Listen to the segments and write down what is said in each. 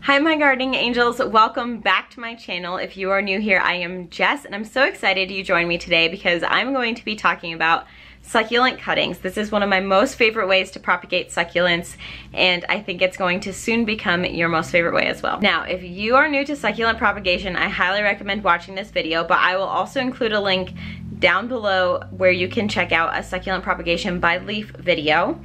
Hi my gardening angels, welcome back to my channel. If you are new here, I am Jess and I'm so excited you joined me today because I'm going to be talking about succulent cuttings. This is one of my most favorite ways to propagate succulents and I think it's going to soon become your most favorite way as well. Now, if you are new to succulent propagation, I highly recommend watching this video, but I will also include a link down below where you can check out a succulent propagation by leaf video.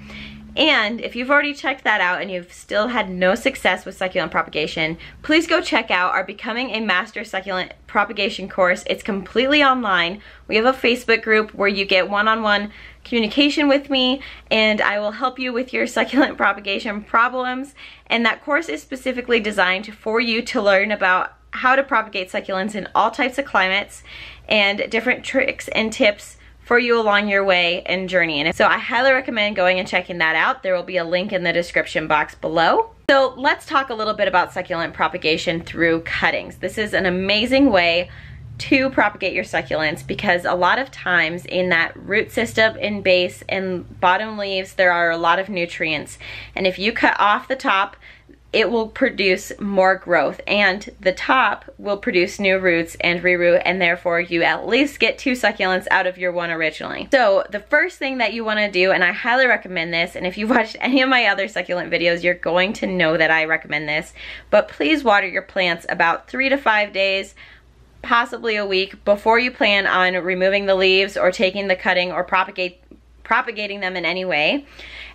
And if you've already checked that out and you've still had no success with succulent propagation, please go check out our Becoming a Master Succulent Propagation course. It's completely online. We have a Facebook group where you get one-on-one communication with me and I will help you with your succulent propagation problems. And that course is specifically designed for you to learn about how to propagate succulents in all types of climates and different tricks and tips for you along your way and journey. And so I highly recommend going and checking that out. There will be a link in the description box below. So let's talk a little bit about succulent propagation through cuttings. This is an amazing way to propagate your succulents because a lot of times in that root system, in base, and bottom leaves, there are a lot of nutrients. And if you cut off the top, it will produce more growth and the top will produce new roots and reroot, and therefore you at least get 2 succulents out of your one originally. So the first thing that you want to do, and I highly recommend this, and if you've watched any of my other succulent videos you're going to know that I recommend this, but please water your plants about 3 to 5 days, possibly a week, before you plan on removing the leaves or taking the cutting or propagating them in any way.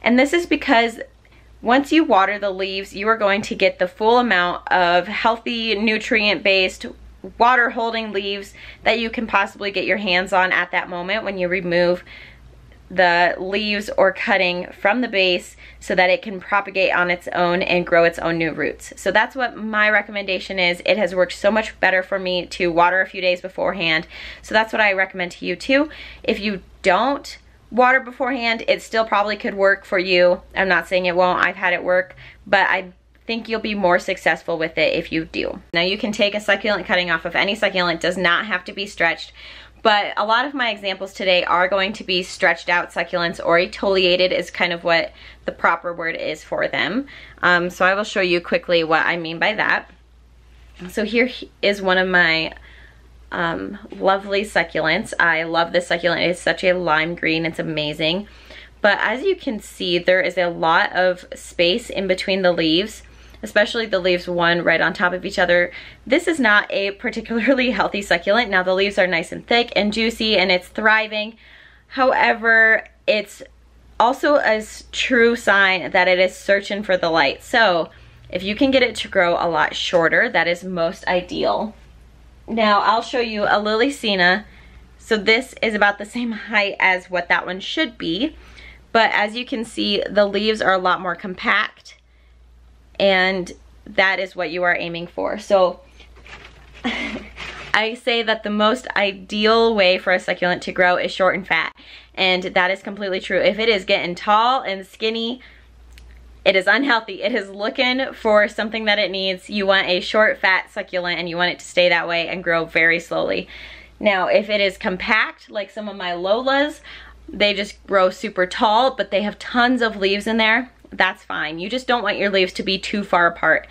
And this is because once you water the leaves, you are going to get the full amount of healthy, nutrient-based, water-holding leaves that you can possibly get your hands on at that moment when you remove the leaves or cutting from the base so that it can propagate on its own and grow its own new roots. So that's what my recommendation is. It has worked so much better for me to water a few days beforehand. So that's what I recommend to you too. If you don't water beforehand, it still probably could work for you. I'm not saying it won't, I've had it work, but I think you'll be more successful with it if you do. Now you can take a succulent cutting off of any succulent, does not have to be stretched, but a lot of my examples today are going to be stretched out succulents, or etoliated is kind of what the proper word is for them. So I will show you quickly what I mean by that. So here is one of my lovely succulents. I love this succulent. It's such a lime green. It's amazing. But as you can see, there is a lot of space in between the leaves, especially the leaves one right on top of each other. This is not a particularly healthy succulent. Now the leaves are nice and thick and juicy and it's thriving. However, it's also a true sign that it is searching for the light. So if you can get it to grow a lot shorter, that is most ideal. Now I'll show you a Liliacina. So this is about the same height as what that one should be, but as you can see, the leaves are a lot more compact and that is what you are aiming for. So I say that the most ideal way for a succulent to grow is short and fat, and that is completely true. If it is getting tall and skinny, it is unhealthy. It is looking for something that it needs. You want a short, fat succulent and you want it to stay that way and grow very slowly. Now, if it is compact, like some of my Lolas, they just grow super tall, but they have tons of leaves in there, that's fine. You just don't want your leaves to be too far apart.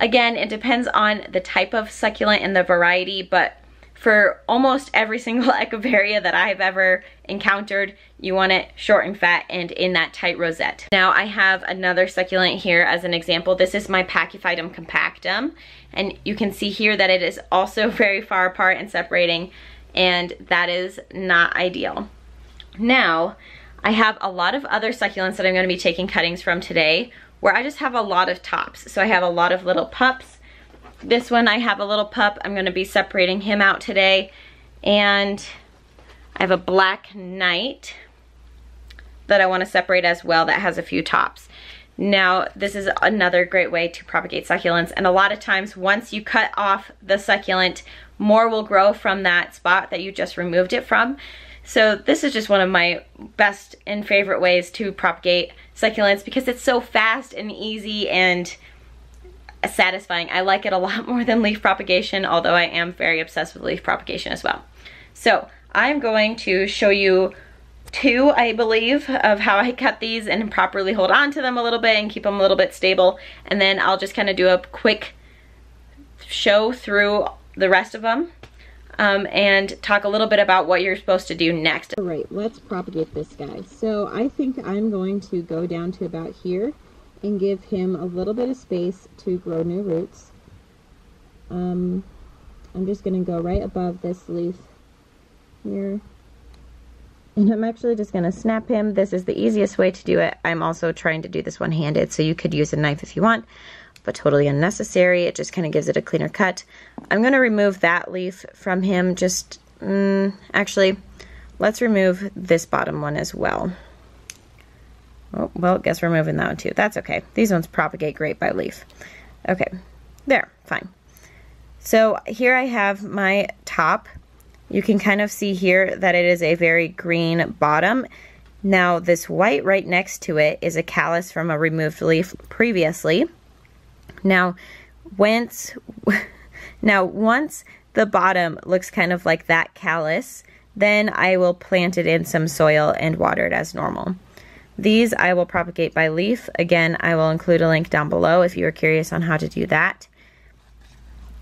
Again, it depends on the type of succulent and the variety, but for almost every single echeveria that I've ever encountered, you want it short and fat and in that tight rosette. Now I have another succulent here as an example. This is my Pachyphytum compactum, and you can see here that it is also very far apart and separating, and that is not ideal. Now, I have a lot of other succulents that I'm going to be taking cuttings from today where I just have a lot of tops. So I have a lot of little pups. This one I have a little pup. I'm going to be separating him out today. And I have a Black Knight that I want to separate as well that has a few tops. Now this is another great way to propagate succulents, and a lot of times once you cut off the succulent, more will grow from that spot that you just removed it from. So this is just one of my best and favorite ways to propagate succulents because it's so fast and easy and satisfying. I like it a lot more than leaf propagation, although I am very obsessed with leaf propagation as well. So I'm going to show you 2, I believe, of how I cut these and properly hold on to them a little bit and keep them a little bit stable. And then I'll just kind of do a quick show through the rest of them and talk a little bit about what you're supposed to do next. All right, let's propagate this guy. So I think I'm going to go down to about here and give him a little bit of space to grow new roots. I'm just going to go right above this leaf here. And I'm actually just going to snap him. This is the easiest way to do it. I'm also trying to do this one-handed, so you could use a knife if you want, but totally unnecessary. It just kind of gives it a cleaner cut. I'm going to remove that leaf from him. Just, actually, let's remove this bottom one as well. Oh, well, guess we're moving that one too. That's okay. These ones propagate great by leaf. Okay, there, fine. So here I have my top. You can kind of see here that it is a very green bottom. Now this white right next to it is a callus from a removed leaf previously. Now once the bottom looks kind of like that callus, then I will plant it in some soil and water it as normal. These I will propagate by leaf. Again, I will include a link down below if you are curious on how to do that.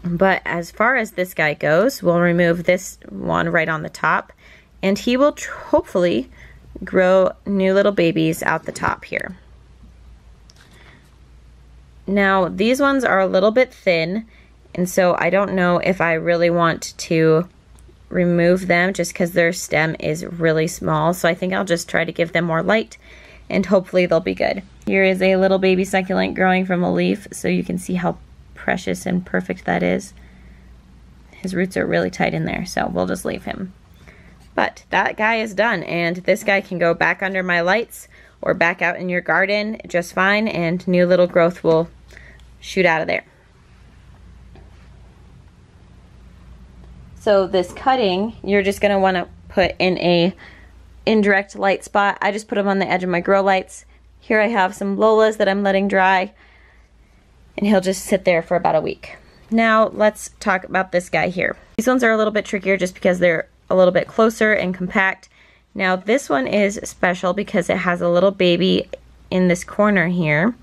But as far as this guy goes, we'll remove this one right on the top, and he will hopefully grow new little babies out the top here. Now, these ones are a little bit thin, and so I don't know if I really want to remove them just because their stem is really small. So I think I'll just try to give them more light, and hopefully they'll be good. Here is a little baby succulent growing from a leaf, so you can see how precious and perfect that is. His roots are really tight in there, so we'll just leave him. But that guy is done, and this guy can go back under my lights or back out in your garden just fine, and new little growth will shoot out of there. So this cutting, you're just going to want to put in a indirect light spot. I just put them on the edge of my grow lights. Here I have some Lolas that I'm letting dry, and he'll just sit there for about a week. Now let's talk about this guy here. These ones are a little bit trickier just because they're a little bit closer and compact. Now this one is special because it has a little baby in this corner here.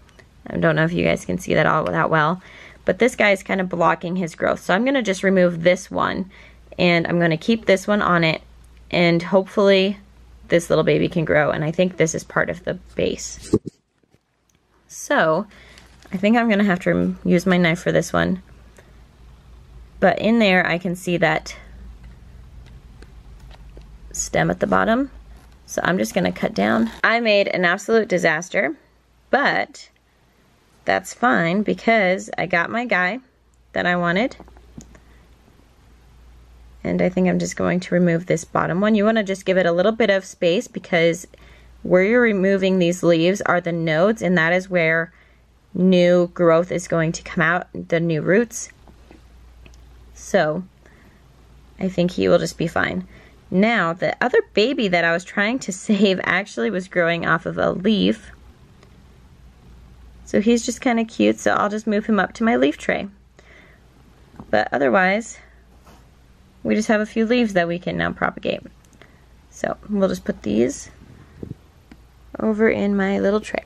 I don't know if you guys can see that all that well, but this guy is kind of blocking his growth. So I'm gonna just remove this one, and I'm gonna keep this one on it, and hopefully this little baby can grow, and I think this is part of the base. So I think I'm gonna have to use my knife for this one. But in there I can see that stem at the bottom. So I'm just gonna cut down. I made an absolute disaster, but that's fine because I got my guy that I wanted. And I think I'm just going to remove this bottom one. You wanna just give it a little bit of space because where you're removing these leaves are the nodes, and that is where new growth is going to come out, the new roots. So I think he will just be fine. Now the other baby that I was trying to save actually was growing off of a leaf. So he's just kind of cute, so I'll just move him up to my leaf tray. But otherwise, we just have a few leaves that we can now propagate. So we'll just put these over in my little tray.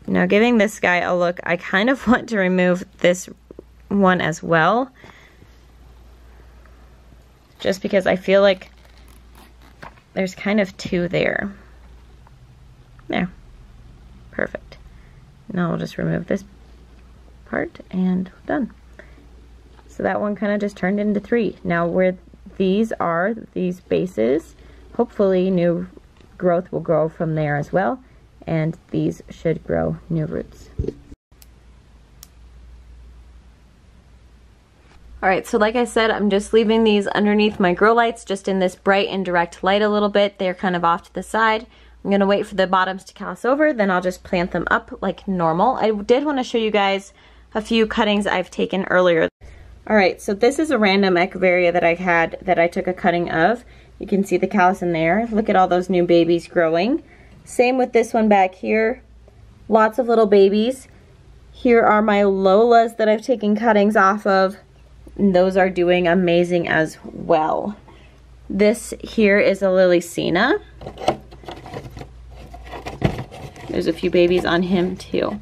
Now giving this guy a look, I kind of want to remove this one as well, just because I feel like there's kind of two there. There. Perfect. Now we'll just remove this part and done. So that one kind of just turned into 3. Now where these are, these bases, hopefully new growth will grow from there as well, and these should grow new roots. Alright, so like I said, I'm just leaving these underneath my grow lights, just in this bright and direct light a little bit. They're kind of off to the side. I'm going to wait for the bottoms to callus over, then I'll just plant them up like normal. I did want to show you guys a few cuttings I've taken earlier. Alright, so this is a random Echeveria that I had that I took a cutting of. You can see the callus in there. Look at all those new babies growing. Same with this one back here. Lots of little babies. Here are my Lolas that I've taken cuttings off of. And those are doing amazing as well. This here is a Lillicina. There's a few babies on him too.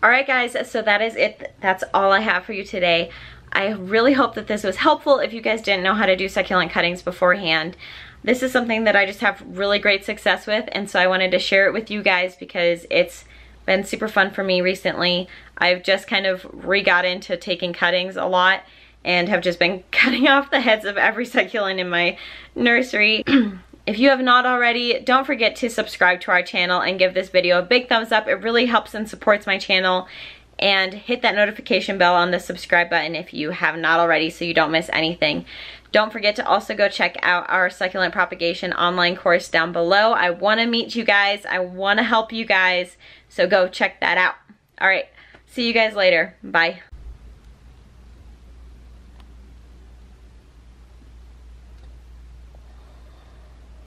Alright guys, so that is it. That's all I have for you today. I really hope that this was helpful if you guys didn't know how to do succulent cuttings beforehand. This is something that I just have really great success with, and so I wanted to share it with you guys because it's been super fun for me recently. I've just kind of re-got into taking cuttings a lot and have just been cutting off the heads of every succulent in my nursery. If you have not already, don't forget to subscribe to our channel and give this video a big thumbs up. It really helps and supports my channel. And hit that notification bell on the subscribe button if you have not already so you don't miss anything. Don't forget to also go check out our Succulent Propagation online course down below. I want to meet you guys. I want to help you guys. So go check that out. All right. See you guys later. Bye.